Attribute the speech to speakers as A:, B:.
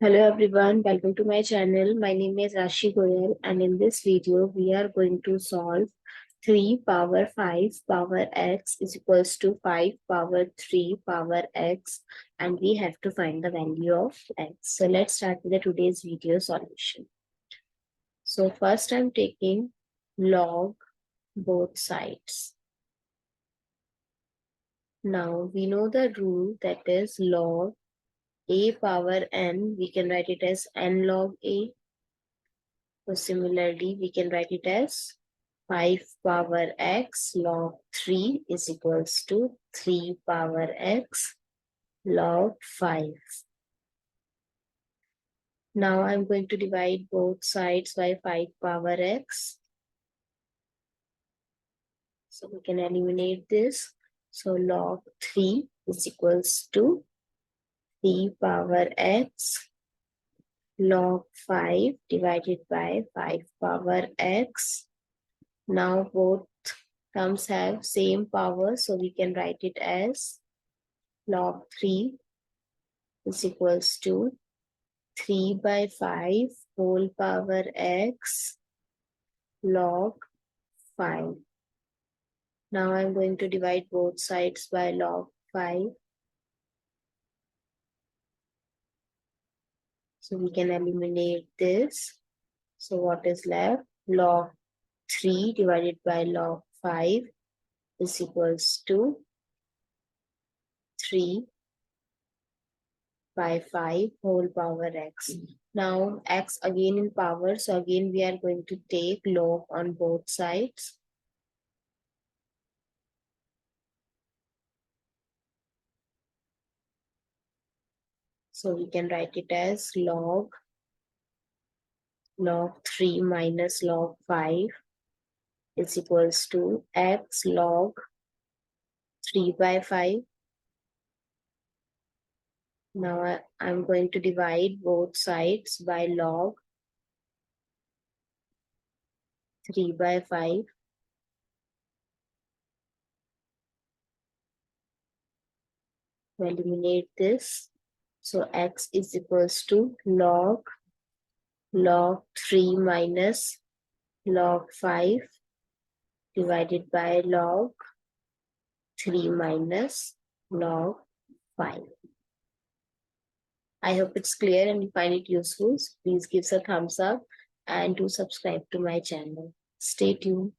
A: Hello everyone, welcome to my channel. My name is Rashi Goel and in this video we are going to solve 3 power 5 power x is equals to 5 power 3 power x and we have to find the value of x. So let's start with the today's video solution. So first I'm taking log both sides. Now we know the rule, that is log a power n, we can write it as n log a. So similarly, we can write it as 5 power x log 3 is equals to 3 power x log 5. Now I'm going to divide both sides by 5 power x. So we can eliminate this. So log 3 is equals to 3 power x log 5 divided by 5 power x. Now both terms have same power, so we can write it as log 3 is equals to 3 by 5 whole power x log 5. Now I'm going to divide both sides by log 5. So we can eliminate this. So what is left? Log 3 divided by log 5 is equals to 3 by 5 whole power x. Now x again in power, so again we are going to take log on both sides. So we can write it as log 3 minus log 5 is equals to x log 3 by 5. Now I'm going to divide both sides by log 3 by 5. To eliminate this, so x is equals to log 3 minus log 5 divided by log 3 minus log 5. I hope it's clear and you find it useful. So please give us a thumbs up and do subscribe to my channel. Stay tuned.